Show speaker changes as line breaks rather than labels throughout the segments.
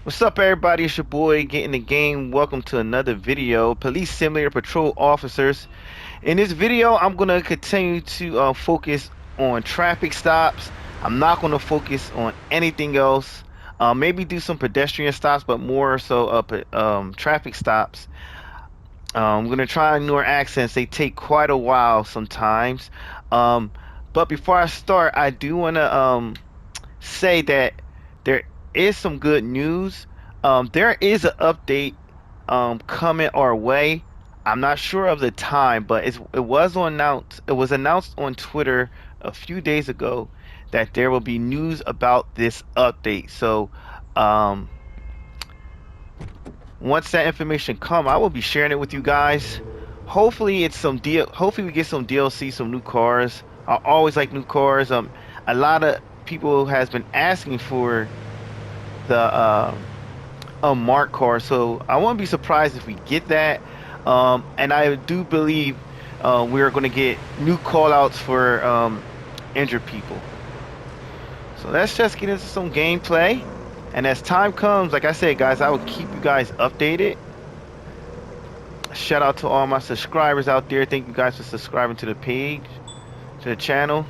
What's up, everybody? It's your boy, Get in the Game. Welcome to another video. Police Simulator Patrol Officers. In this video, I'm going to continue to focus on traffic stops. I'm not going to focus on anything else. Maybe do some pedestrian stops, but more so traffic stops. I'm going to try newer accents. They take quite a while sometimes. Um, but before I start, I do want to say that there is some good news. There is an update coming our way. I'm not sure of the time, but it was announced. It was announced on Twitter a few days ago that there will be news about this update. So, um, once that information come, I will be sharing it with you guys. Hopefully, it's some deal. Hopefully, we get some DLC, some new cars. I always like new cars. A lot of people has been asking for the unmarked car, so I won't be surprised if we get that. And I do believe we are going to get new callouts for injured people. So let's just get into some gameplay. And as time comes, like I said, guys, I will keep you guys updated. Shout out to all my subscribers out there. Thank you guys for subscribing to the page, to the channel.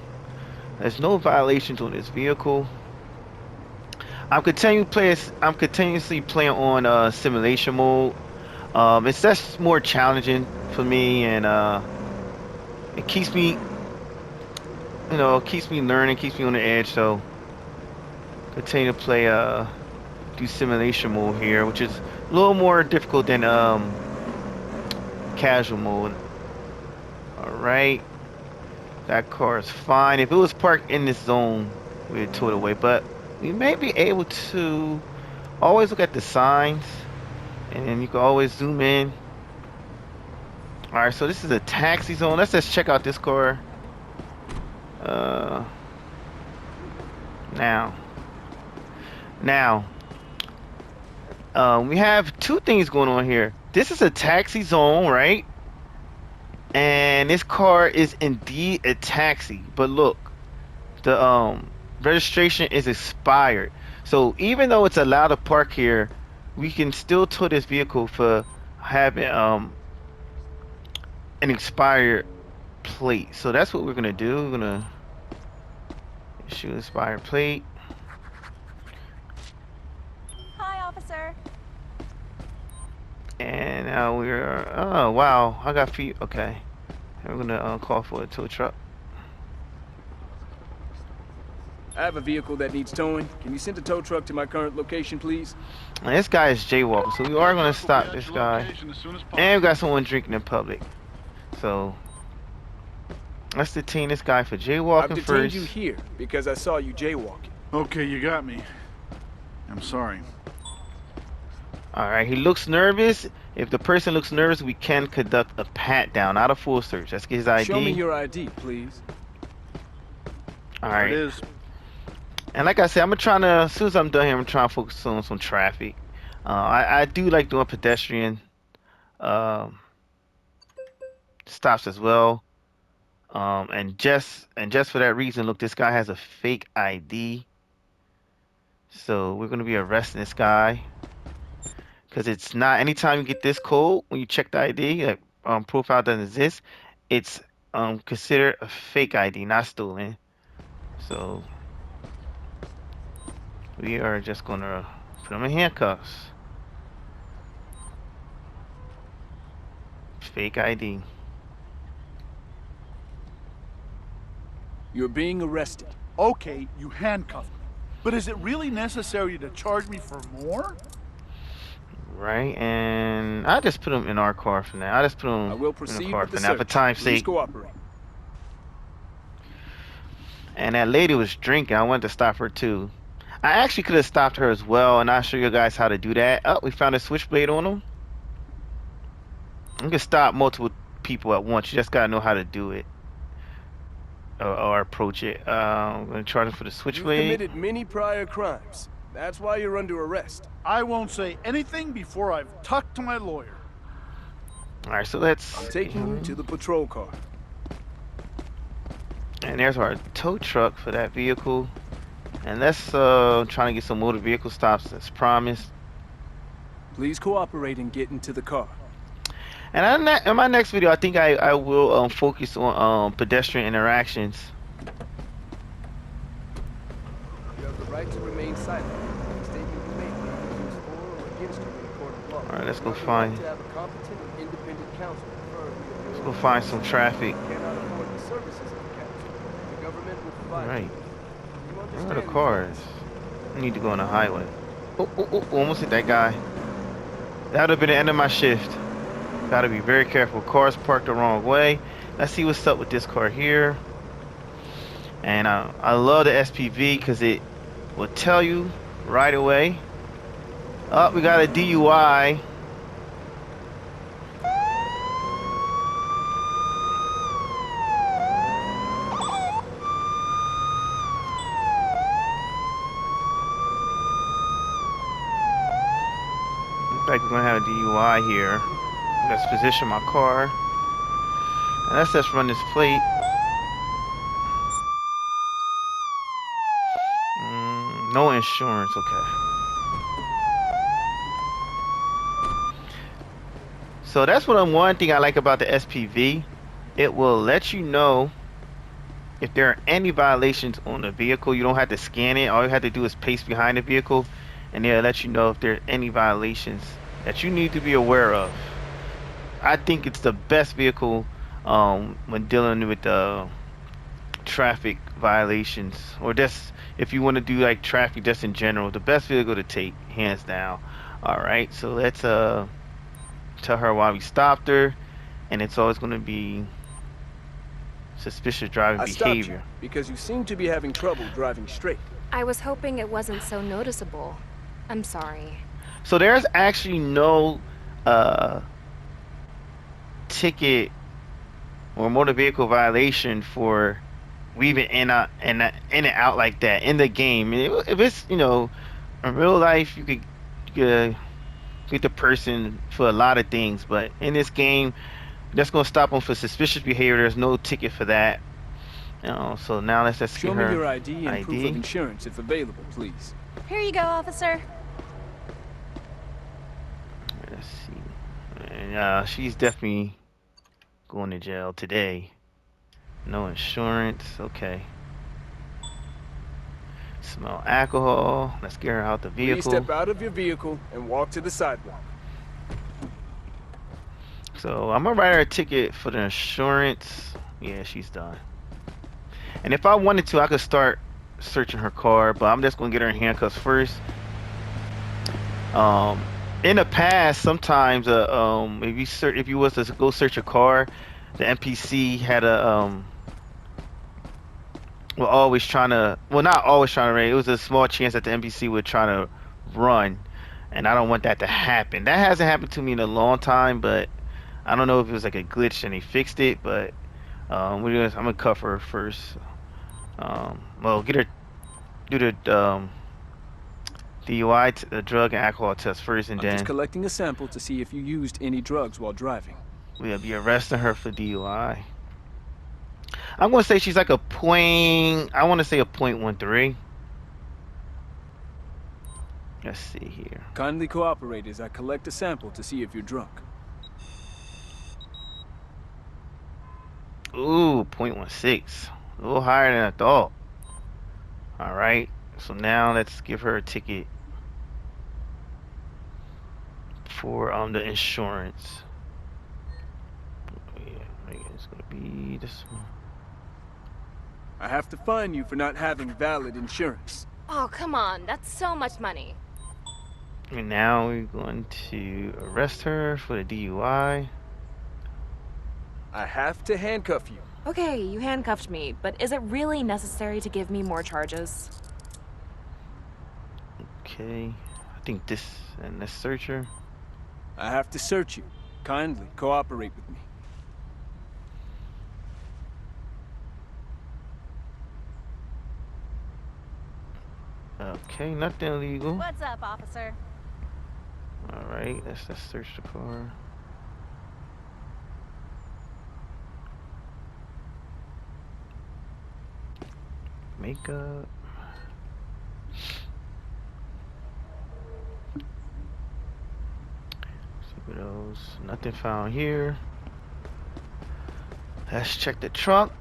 There's no violations on this vehicle. I'm continuously playing on simulation mode. It's just more challenging for me, and it keeps me, keeps me learning, keeps me on the edge. So continue to play do simulation mode here, which is a little more difficult than casual mode. All right, that car is fine. If it was parked in this zone, we'd tow it away, but we may be able to always look at the signs, and then you can always zoom in. All right, so this is a taxi zone. Let's just check out this car. Uh, now, now, we have two things going on here. This is a taxi zone, right? And this car is indeed a taxi. But look, the registration is expired. So even though it's allowed to park here, we can still tow this vehicle for having an expired plate. So that's what we're gonna do. We're gonna issue expired plate.
Hi, officer.
And now we're oh wow, I got feet. Okay, we're gonna call for a tow truck.
I have a vehicle that needs towing. Can you send a tow truck to my current location, please?
And this guy is jaywalking, so we are gonna stop this guy. And we got someone drinking in public. So let's detain this guy for
I've
jaywalking
detained
first.
you here because I saw you jaywalking.
Okay, you got me. I'm sorry.
All right, he looks nervous. If the person looks nervous, we can conduct a pat down, not a full search. Let's get his ID.
Show me your ID, please.
All
There
right.
it is.
And like I said, as soon as I'm done here, I'm trying to focus on some traffic. I do like doing pedestrian um, stops as well. And just for that reason, look, this guy has a fake ID. So we're gonna be arresting this guy because it's not. Anytime you get this code, when you check the ID, like profile doesn't exist, it's considered a fake ID, not stolen. So we are just gonna put him in handcuffs. Fake ID.
You're being arrested.
Okay, you handcuffed me. But is it really necessary to charge me for more?
Right, and I just put him in our car for now. I just put him
I will
in the
proceed
car
with the
for now, for
search.
time's
Please
sake.
cooperate.
And that lady was drinking. I wanted to stop her too. I actually could have stopped her as well, and I'll show you guys how to do that. Oh, we found a switchblade on him. You can stop multiple people at once. You just gotta know how to do it or approach it. I'm gonna charge him for the
You've
switchblade.
committed many prior crimes. That's why you're under arrest.
I won't say anything before I've talked to my lawyer.
All right, so let's.
I'm taking you to the patrol car.
And there's our tow truck for that vehicle. And let's try to get some motor vehicle stops as promised.
Please cooperate and get into the car.
And in my next video, I think I will focus on pedestrian interactions.
You have the right to remain silent. Any statement you make may be used for or against you in a court of law.
All right, let's
You
go
have the right
find
to have a competent and independent counsel, preferably of
let's
your
go
own
find
choice.
some traffic.
You cannot afford the services of a counsel. The government will
All
provide
right,
you. You
where are the
understand these
cars?
rights?
I need to go on the highway. Almost hit that guy. That would have been the end of my shift. Gotta be very careful. Cars parked the wrong way. Let's see what's up with this car here. And I love the SPV because it will tell you right away. Oh, we got a DUI. Looks like we're gonna have a DUI here. Let's position my car. And let's just run this plate. No insurance, okay. So that's one thing I like about the SPV. It will let you know if there are any violations on the vehicle. You don't have to scan it. All you have to do is pace behind the vehicle, and they'll let you know if there are any violations that you need to be aware of. I think it's the best vehicle when dealing with traffic violations, or just if you want to do like traffic just in general. The best vehicle to take, hands down. All right, so let's tell her why we stopped her, and it's always going to be suspicious driving
I stopped you
behavior.
because you seem to be having trouble driving straight.
I was hoping it wasn't so noticeable. I'm sorry.
So there's actually no uh ticket or motor vehicle violation for weaving in and out like that in the game. If it's, in real life, you could get the person for a lot of things, but in this game, that's gonna stop them for suspicious behavior. There's no ticket for that. So now let's just get
Show me
her
your ID and proof of
ID.
insurance if available, please.
Here you go, officer.
Let's see. And she's definitely going to jail today. No insurance. Okay. Smell alcohol. Let's get her out the
Please
vehicle.
step out of your vehicle and walk to the sidewalk.
So I'm gonna write her a ticket for the insurance. Yeah, she's done. And if I wanted to, I could start searching her car, but I'm just gonna get her in handcuffs first. In the past, sometimes if you was to go search a car, the NPC had a well, always trying to, well, not always trying to run. It was a small chance that the NPC would try to run, and I don't want that to happen. That hasn't happened to me in a long time, but I don't know if it was like a glitch and they fixed it. But I'm gonna cover her first. Well, get her do the DUI, the drug and alcohol test first, and
I'm just
then
collecting a sample to see if you used any drugs while driving.
we'll be arresting her for DUI. I'm gonna say she's like a point. I want to say a .13. Let's see here.
Kindly cooperate as I collect a sample to see if you're drunk.
Ooh, .16. A little higher than I thought. All right. So now let's give her a ticket for the insurance. Yeah, it's gonna be this one.
I have to fine you for not having valid insurance.
Oh, come on. That's so much money.
And now we're going to arrest her for the DUI.
I have to handcuff you.
Okay, you handcuffed me, but is it really necessary to give me more charges?
Okay. I think this, and let's search her.
I have to search you. Kindly cooperate with me.
Okay, nothing illegal.
What's up, officer?
All right, let's search the car. Makeup. See those. Nothing found here. Let's check the trunk.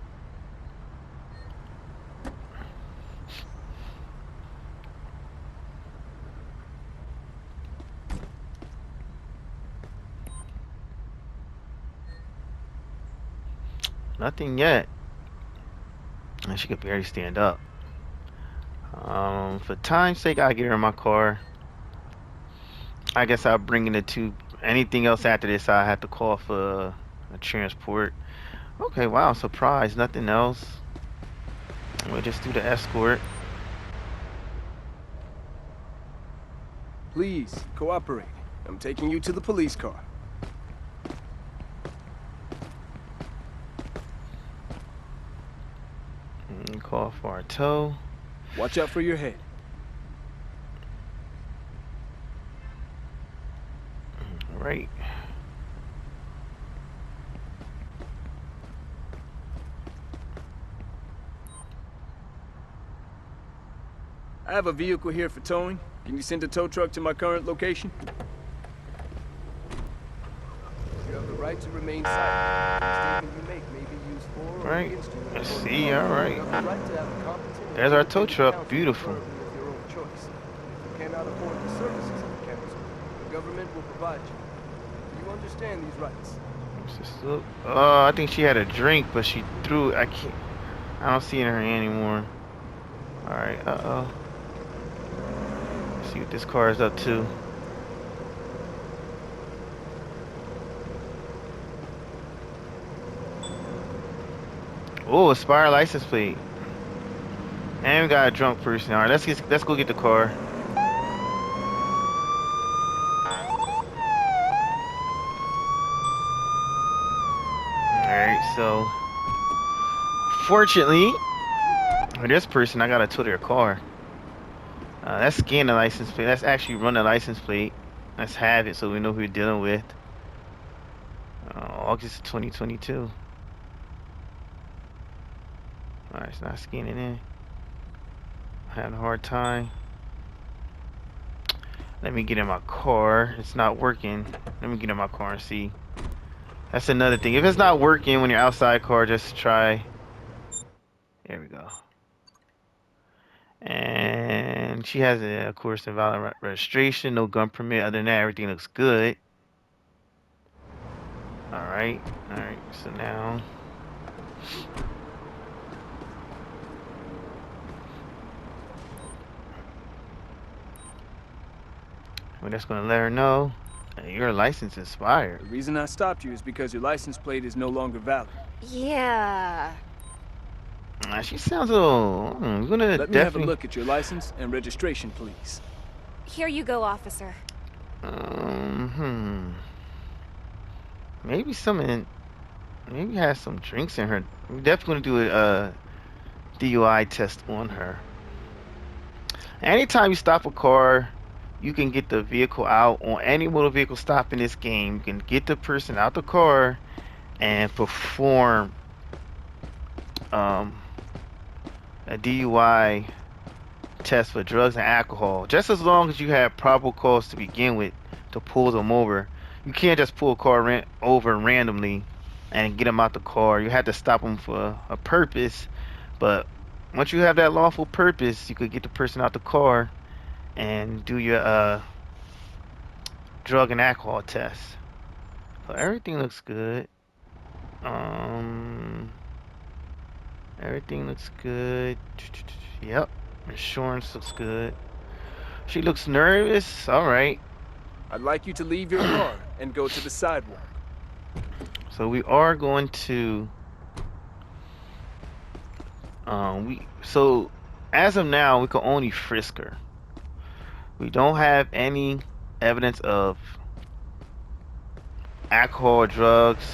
Nothing yet. And she could barely stand up. For time's sake, I'll get her in my car. I guess I'll bring it to anything else after this. I have to call for a transport. Okay, wow, surprise. Nothing else. We'll just do the escort.
Please, cooperate. I'm taking you to the police car.
Call for a tow.
Watch out for your head.
All right.
I have a vehicle here for towing. Can you send a tow truck to my current location? You have the right to remain silent. The statement you make may be used for or
Right.
against you in
Let's
court of
see.
law.
All right.
You have the right to have a competent
There's our tow
independent
truck.
counsel,
Beautiful.
preferably of your own choice. If you cannot afford the services of the counsel, the government will provide you. Do you understand these rights?
What's this look? Oh, I think she had a drink, but she threw it. I don't see it in her hand anymore. All right. Uh-oh. Let's see what this car is up to. Oh, expired license plate. And we got a drunk person. All right, let's go get the car. All right, so fortunately, for this person, I gotta tow their car. Let's scan the license plate. Let's actually run the license plate. Let's have it so we know who we're dealing with. August 2022. Alright, it's not scanning in. Having a hard time. Let me get in my car. It's not working. Let me get in my car and see. That's another thing. If it's not working when you're outside car, just try. There we go. And she has, of course, invalid registration, no gun permit. Other than that, everything looks good. Alright. Alright. So now. We're just going to let her know your license expired.
The reason I stopped you is because your license plate is no longer valid.
Yeah.
She sounds a little. I'm gonna
Let me have a
definitely.
look at your license and registration, please.
Here you go, officer.
Maybe maybe has some drinks in her. We're definitely gonna do a DUI test on her. Anytime you stop a car, you can get the vehicle out on any motor vehicle stop in this game. You can get the person out the car and perform a DUI test for drugs and alcohol. Just as long as you have probable cause to begin with to pull them over. You can't just pull a car over randomly and get them out the car. You have to stop them for a purpose. But once you have that lawful purpose, you could get the person out the car and do your drug and alcohol test. So everything looks good. Everything looks good. Yep. Insurance looks good. She looks nervous. All right.
I'd like you to leave your car and go to the sidewalk.
So we are going to so as of now we can only frisk her. We don't have any evidence of alcohol or drugs.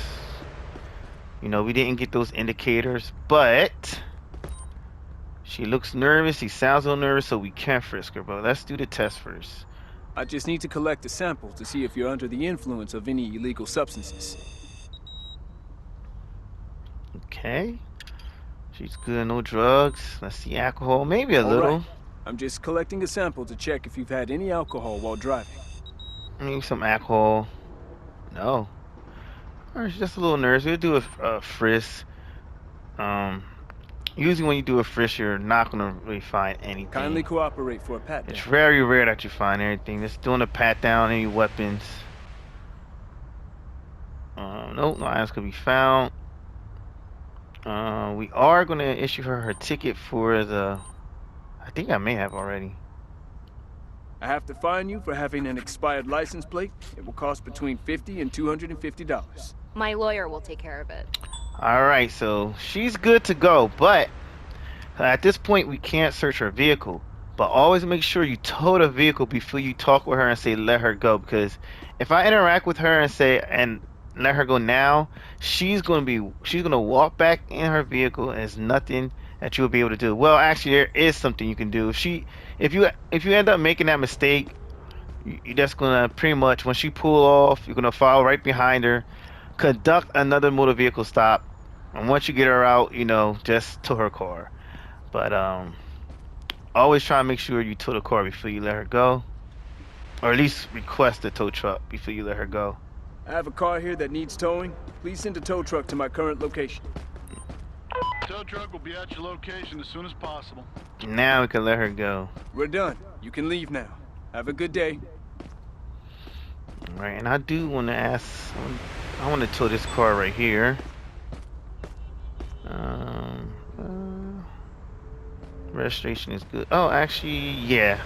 You know, we didn't get those indicators, but she looks nervous. She sounds a little nervous, so we can frisk her. But let's do the test first.
I just need to collect a sample to see if you're under the influence of any illegal substances.
Okay. She's good. No drugs. Let's see alcohol. Maybe a
All
little.
right. I'm just collecting a sample to check if you've had any alcohol while driving.
Maybe some alcohol. No. Or she's just a little nervous. We'll do a frisk. Um, Usually when you do a frisk, you're not gonna really find
Kindly
anything.
cooperate for a pat
It's
down.
very rare that you find anything. Just doing a pat down, any weapons. Nope, no items could be found. We are gonna issue her ticket for the. I think I may have already.
I have to fine you for having an expired license plate. It will cost between $50 and $250.
My lawyer will take care of it.
All right, so she's good to go, but at this point we can't search her vehicle. But always make sure you tow the vehicle before you talk with her and say let her go. Because if I interact with her and say and let her go now, she's gonna walk back in her vehicle and there's nothing that you'll be able to do. Well, actually, there is something you can do. If you end up making that mistake, you're just gonna pretty much when she pull off, you're gonna follow right behind her, conduct another motor vehicle stop, and once you get her out, just tow her car. But always try to make sure you tow the car before you let her go, or at least request a tow truck before you let her go.
I have a car here that needs towing. Please send a tow truck to my current location.
Tow truck will be at your location as soon as possible.
Now we can let her go.
We're done. You can leave now. Have a good day.
All right, and I do want to ask. I want to tow this car right here. Registration is good. Oh, actually, yeah.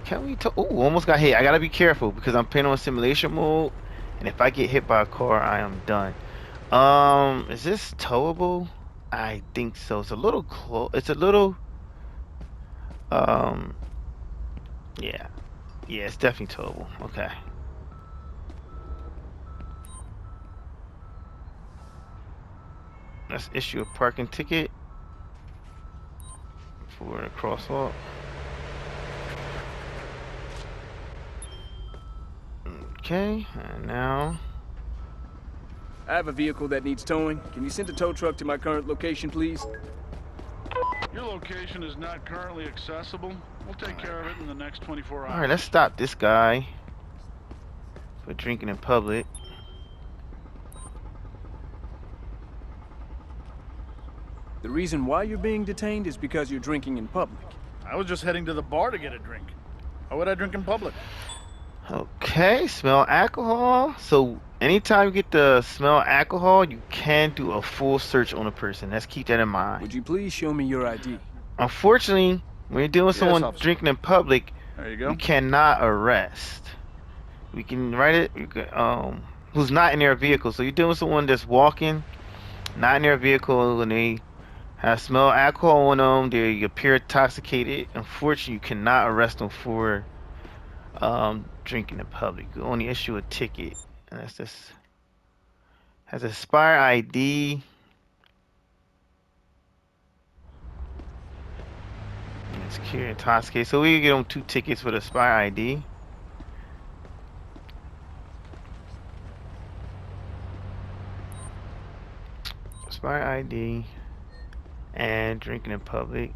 Can we tow? Oh, almost got hit. I gotta be careful because I'm playing on simulation mode, and if I get hit by a car, I am done. Is this towable? I think so. It's a little close. It's a little. Um, yeah, yeah. It's definitely towable. Okay. Let's issue a parking ticket for a crosswalk. Okay, and now.
I have a vehicle that needs towing. Can you send a tow truck to my current location, please?
Your location is not currently accessible. We'll take care of it in the next 24 hours.
Alright, let's stop this guy for drinking in public.
The reason why you're being detained is because you're drinking in public.
I was just heading to the bar to get a drink. How would I drink in public?
Okay, smell alcohol. So anytime you get the smell alcohol, you can do a full search on a person. Let's keep that in mind.
Would you please show me your ID?
Unfortunately, when you're dealing with
Yes,
someone
officer.
drinking in public,
There you
you
go.
cannot arrest. We can write it. Who's not in their vehicle. So you're dealing with someone that's walking, not in their vehicle, and they have smell alcohol on them. They appear intoxicated. Unfortunately, you cannot arrest them for drinking in public. You only issue a ticket, and that's just has a expire ID. And it's clear intoxicated. So we give them 2 tickets for the expire ID. Expire ID and drinking in public.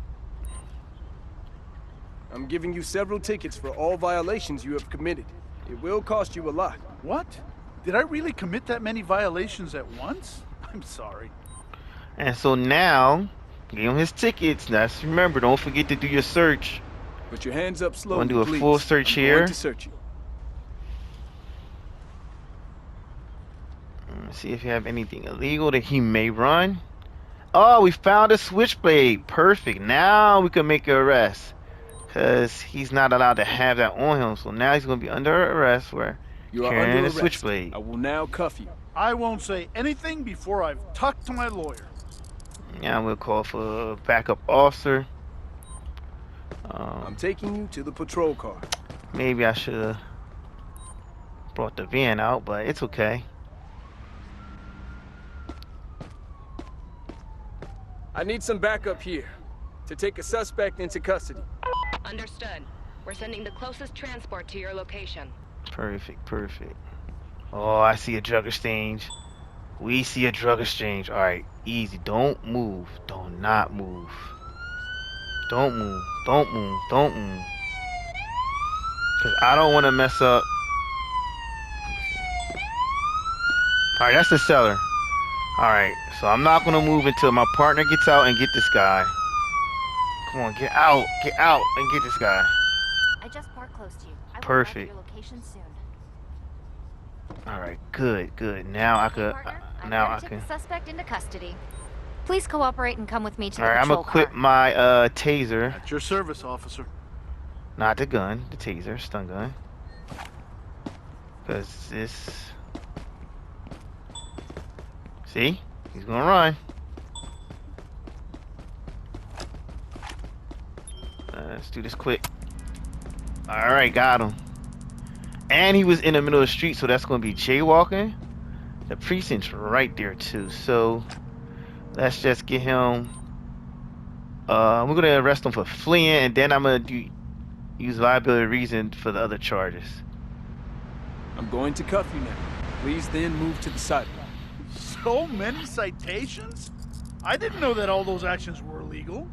I'm giving you several tickets for all violations you have committed. It will cost you a lot.
What? Did I really commit that many violations at once? I'm sorry.
And so now, give him his tickets. Now, just remember, don't forget to do your search.
Put your hands up slowly,
Wanna do a
please.
full search
I'm
here?
going to search you.
Let's see if you have anything illegal that he may run. Oh, we found a switchblade. Perfect. Now we can make an arrest. Because he's not allowed to have that on him. So now he's going to be under arrest for
You are
carrying
under
a
arrest.
switchblade.
I will now cuff you.
I won't say anything before I've talked to my lawyer.
Now we'll call for a backup officer.
I'm taking you to the patrol car.
Maybe I should have brought the van out, but it's okay.
I need some backup here to take a suspect into custody.
Understood. We're sending the closest transport to your location.
Perfect, perfect. Oh, I see a drug exchange. We see a drug exchange. Alright, easy. Don't move. Do not move. Don't move. Don't move. Don't move. Because I don't want to mess up. All right, that's the seller. All right, so I'm not gonna move until my partner gets out and get this guy. Come on, get out, and get this guy.
I just parked close to you. I will arrive at
Perfect.
your location soon.
All right, good, good. Now I
Okay,
could,
partner. I'm
now
here to
I
take
can.
the suspect into custody. Please cooperate and come with me to
All
the
right, I'm
patrol
equip
car.
my taser,
At your service, officer.
not the gun, the taser, stun gun, because this. See, he's gonna run. Let's do this quick. All right, got him. And he was in the middle of the street, so that's gonna be jaywalking. The precinct's right there too, so let's just get him. We're gonna arrest him for fleeing, and then I'm gonna use liability reason for the other charges.
I'm going to cuff you now. Please then move to the sidewalk.
So many citations? I didn't know that all those actions were illegal.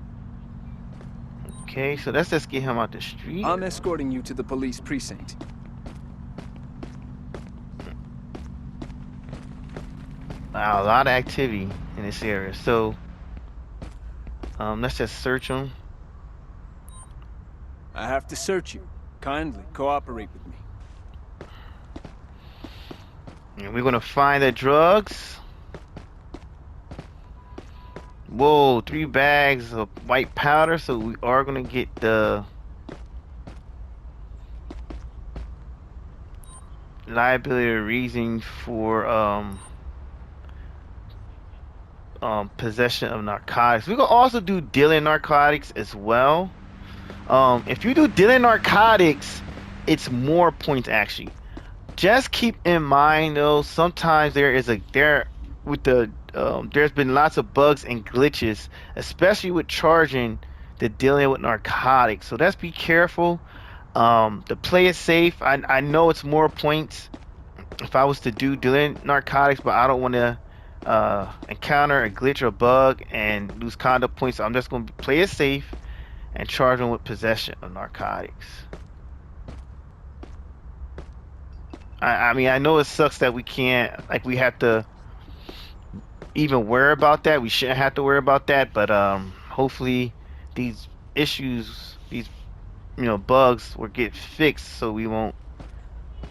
Okay, so let's just get him out the street.
I'm escorting you to the police precinct.
Wow, a lot of activity in this area. So, let's just search him.
I have to search you. Kindly cooperate with me.
And we're gonna find the drugs. Whoa, 3 bags of white powder. So we are gonna get the liability reason for possession of narcotics. We can also do dealing narcotics as well. If you do dealing narcotics, it's more points actually. Just keep in mind though, sometimes there's been lots of bugs and glitches, especially with charging the dealing with narcotics. So let's be careful. To play it safe, I know it's more points if I was to do dealing narcotics, but I don't want to encounter a glitch or a bug and lose conduct points. So I'm just going to play it safe and charge them with possession of narcotics. I mean, I know it sucks that we can't, like, we have to even worry about that. We shouldn't have to worry about that, but hopefully these issues, these bugs will get fixed, so we won't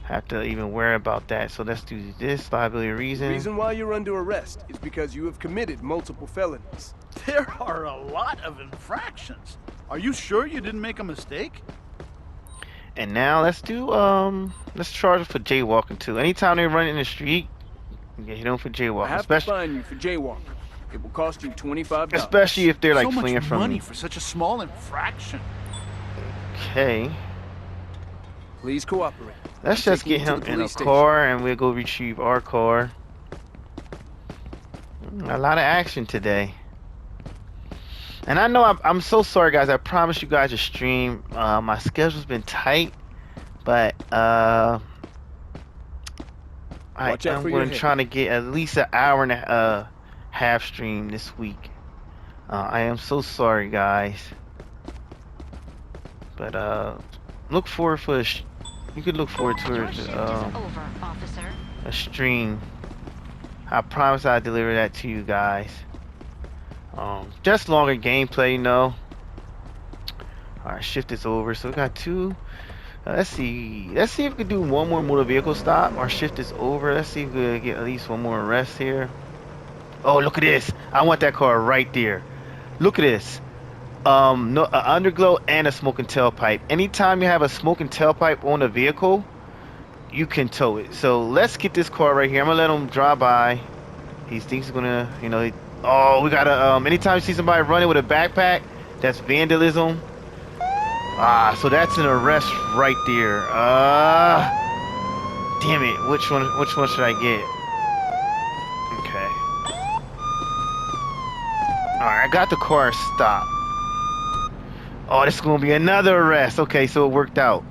have to even worry about that. So let's do this liability
The
reason.
reason why you're under arrest is because you have committed multiple felonies.
There are a lot of infractions. Are you sure you didn't make a mistake?
And now let's charge them for jaywalking too. Anytime they run in the street, you get hit them for
I
jaywalking,
have to fine you for jaywalking. It will cost you $25.
especially if they're like
So much
fleeing from
money
me.
for such a small infraction.
Okay,
Please cooperate.
let's
I'm
just
taking
get
you to
him
the
in a
police station.
car and we'll go retrieve our car. A lot of action today. And I know I'm so sorry guys. I promised you guys a stream. My schedule's been tight, but I
Watch out
am
for your
going to
head.
try to get at least an hour and a half stream this week. I am so sorry guys, but look forward for you could look forward to
Your shift is over, officer.
a stream. I promise I'll deliver that to you guys. Just longer gameplay, you know. Our shift is over, so we got 2. Let's see if we can do one more motor vehicle stop. Our shift is over. Let's see if we can get at least one more arrest here. Oh, look at this! I want that car right there. Look at this. No, underglow and a smoking tailpipe. Anytime you have a smoking tailpipe on a vehicle, you can tow it. So let's get this car right here. I'm gonna let him drive by. He thinks he's gonna, oh, we gotta. Anytime you see somebody running with a backpack, that's vandalism. So that's an arrest right there. Damn it. Which one should I get? Okay. Alright, I got the car stopped. Oh, this is gonna be another arrest. Okay, so it worked out.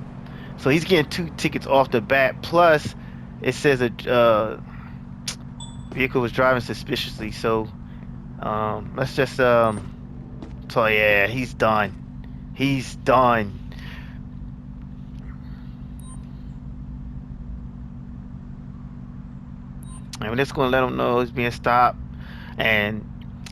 So he's getting 2 tickets off the bat. Plus, it says a vehicle was driving suspiciously. So, let's just so yeah, he's done. He's done. And it's going to let him know he's being stopped. And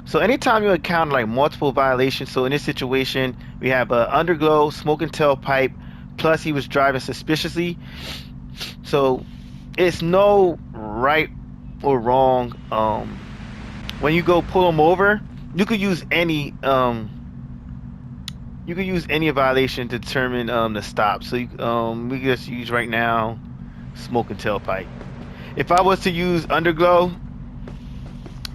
so anytime you encounter like multiple violations, so in this situation, we have a underglow, smoking tailpipe, plus he was driving suspiciously. So it's no right or wrong. When you go pull him over, you could use any violation to determine the stop. So we could just use right now smoking tailpipe. If I was to use underglow,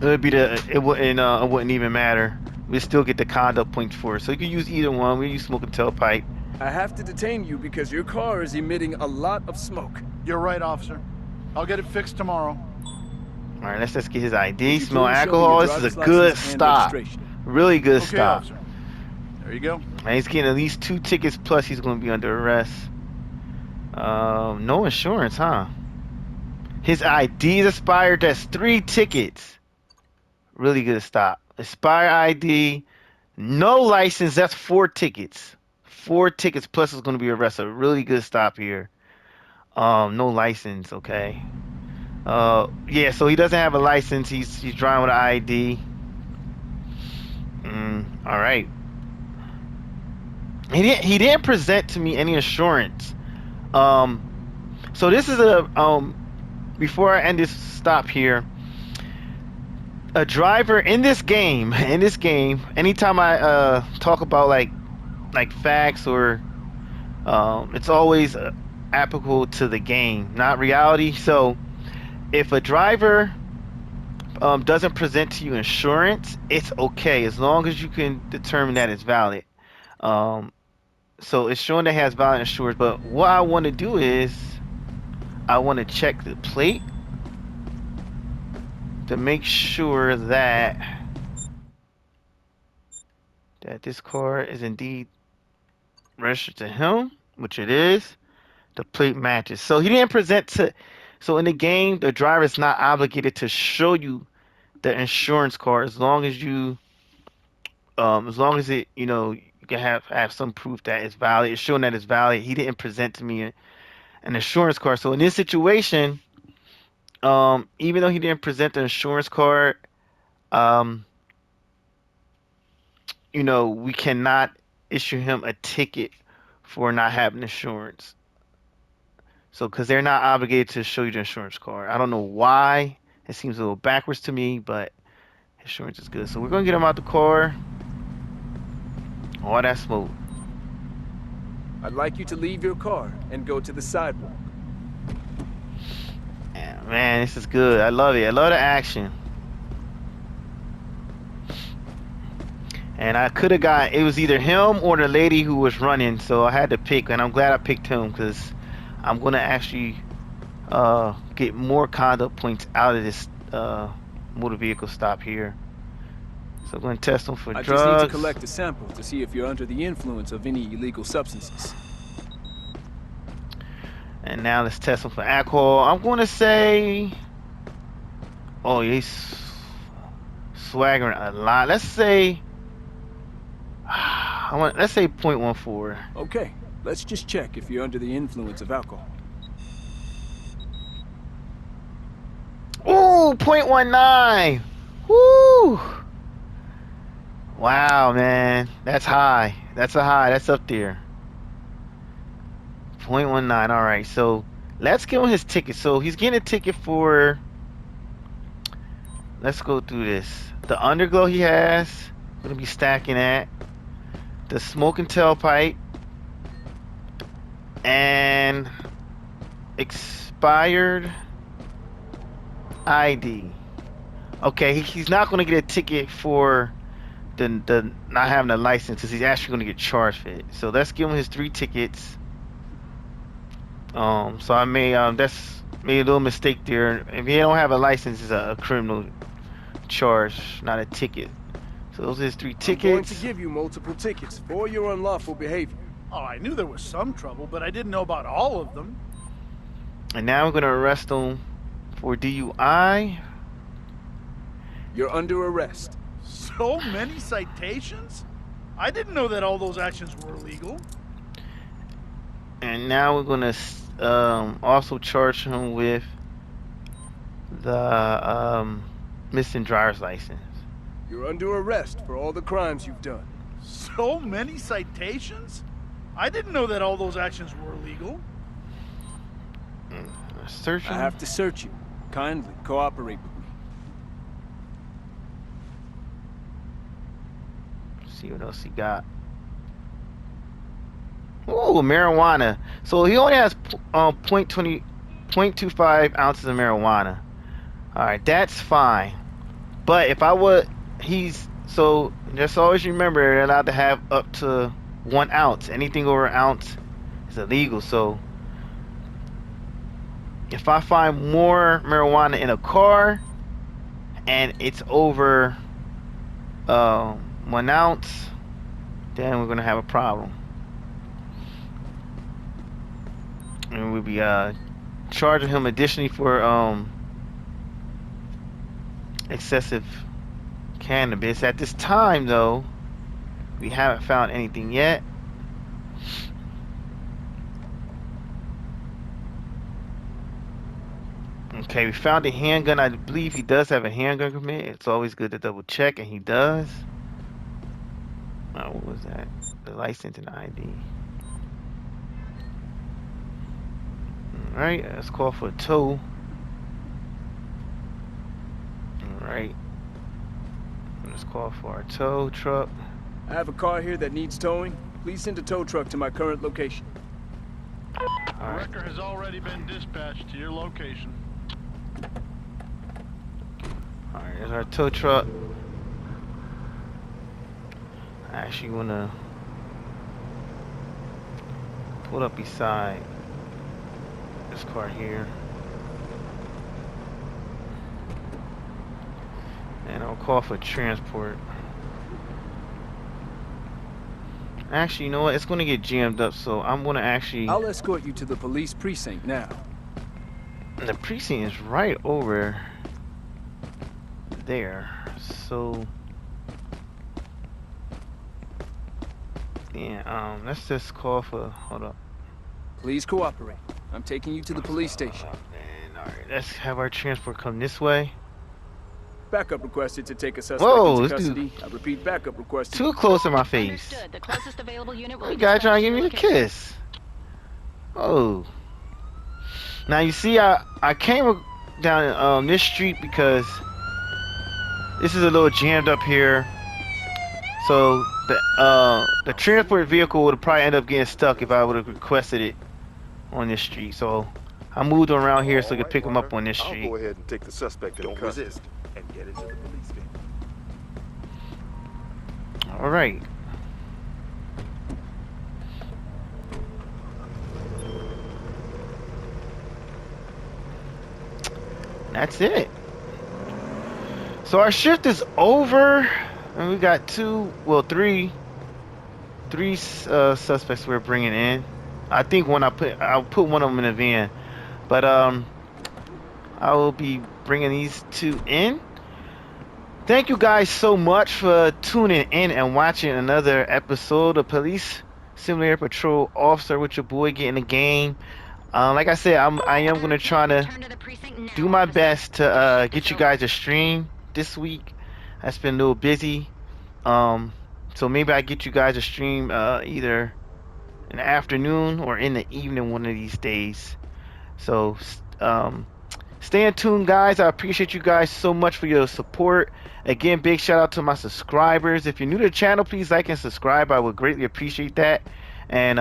it wouldn't even matter. We still get the conduct points for it. So you can use either one. We use smoking tailpipe.
I have to detain you because your car is emitting a lot of smoke.
You're right, officer. I'll get it fixed tomorrow.
All right, let's just get his ID.
Would you
Smell
please show me
alcohol.
your
This is a
driver's
good
license and
stop.
registration?
Really good
Okay,
stop.
officer. There you go.
And he's getting at least 2 tickets plus he's going to be under arrest. No insurance, huh? His ID is expired. That's 3 tickets. Really good stop. Expired ID. No license. That's 4 tickets. 4 tickets plus is going to be arrested. Really good stop here. No license. Okay. Yeah. So he doesn't have a license. He's driving with an ID. All right. He didn't present to me any insurance. So this is before I end this stop here. A driver in this game, anytime I talk about like facts or it's always applicable to the game, not reality. So if a driver doesn't present to you insurance, it's okay as long as you can determine that it's valid. So it's showing that it has valid insurance, but what I want to do is I want to check the plate to make sure that this car is indeed registered to him, which it is. The plate matches. So he didn't present to. So in the game, the driver is not obligated to show you the insurance card as long as you, as long as it, you can have some proof that it's valid. It's showing that it's valid. He didn't present to me an insurance card. So in this situation, even though he didn't present the insurance card, um, we cannot issue him a ticket for not having insurance. So, because they're not obligated to show you the insurance card. I don't know why. It seems a little backwards to me, but insurance is good. So we're going to get him out the car. All that smoke.
I'd like you to leave your car and go to the sidewalk.
Yeah, man, this is good. I love it. I love the action. And I could have got, it was either him or the lady who was running, so I had to pick, and I'm glad I picked him because I'm going to actually get more conduct points out of this motor vehicle stop here. So I'm going to test him for drugs.
I just need to collect a sample to see if you're under the influence of any illegal substances.
And now let's test him for alcohol. I'm going to say, oh, he's swaggering a lot. Let's say, let's say 0.14.
Okay, let's just check if you're under the influence of alcohol.
Ooh, 0.19. Woo! Wow, man. That's high. That's a high. That's up there. 0.19. All right. So let's give him his ticket. So he's getting a ticket for. Let's go through this. The underglow he has. Going to be stacking that. The smoking tailpipe. And expired ID. Okay, he's not going to get a ticket for the not having a license because he's actually going to get charged for it. So let's give him his 3 tickets. So I made that's made a little mistake there. If he don't have a license, it's a criminal charge, not a ticket. So those are his 3 tickets.
I'm going to give you multiple tickets for your unlawful behavior.
Oh, I knew there was some trouble, but I didn't know about all of them.
And now we're going to arrest him for DUI.
You're under arrest.
So many citations? I didn't know that all those actions were illegal.
And now we're going to also charge him with the missing driver's license.
You're under arrest for all the crimes you've done.
So many citations? I didn't know that all those actions were illegal.
Searching.
I have to search you. Kindly cooperate with me.
See what else he got. Oh, marijuana. So he only has 0.25 ounces of marijuana. Alright, that's fine. But if I would, so just always remember they're allowed to have up to 1 ounce. Anything over an ounce is illegal. So if I find more marijuana in a car and it's over 1 ounce, then we're gonna have a problem. And we'll be charging him additionally for excessive cannabis. At this time though, we haven't found anything yet. Okay, we found a handgun. I believe he does have a handgun permit. It's always good to double check, and he does. What was that? The license and ID. Alright, let's call for a tow. Alright. Let's call for our tow truck.
I have a car here that needs towing. Please send a tow truck to my current location.
A wrecker has already been dispatched to your location.
Alright, there's our tow truck. I actually wanna pull up beside this car here. And I'll call for transport. Actually, you know what? It's gonna get jammed up, so I'm gonna actually.
I'll escort you to the police precinct now.
The precinct is right over there, so yeah. Let's just call for. Hold up.
Please cooperate. I'm taking you to the police station.
And all right, let's have our transport come this way.
Backup requested to take a suspect
Whoa,
into
this
custody. I repeat, backup requested.
Too close in my face.
Understood. The closest available unit will
You
be
guy trying to
dispatched
give me a
to your location.
kiss. Oh. Now you see, I came down this street because this is a little jammed up here. So the transport vehicle would probably end up getting stuck if I would have requested it on this street. So I moved around here so I could pick him up on this
I'll
street.
go ahead and take the suspect into custody. Resist and get into the police van.
All right. That's it. So our shift is over, and we got three suspects we're bringing in. I think I'll put one of them in a van, but I will be bringing these 2 in. Thank you guys so much for tuning in and watching another episode of Police Simulator Patrol Officer with your boy getting the game. Like I said, I am gonna try to
Return to the precinct now,
do my
officer.
best to get you guys a stream this week. I've been a little busy, so maybe I get you guys a stream either in the afternoon or in the evening one of these days. So stay tuned, guys. I appreciate you guys so much for your support. Again, big shout out to my subscribers. If you're new to the channel, please like and subscribe. I would greatly appreciate that. And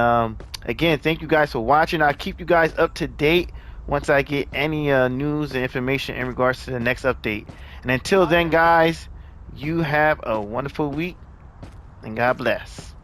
again, thank you guys for watching. I'll keep you guys up to date once I get any news and information in regards to the next update. And until then, guys, you have a wonderful week, and God bless.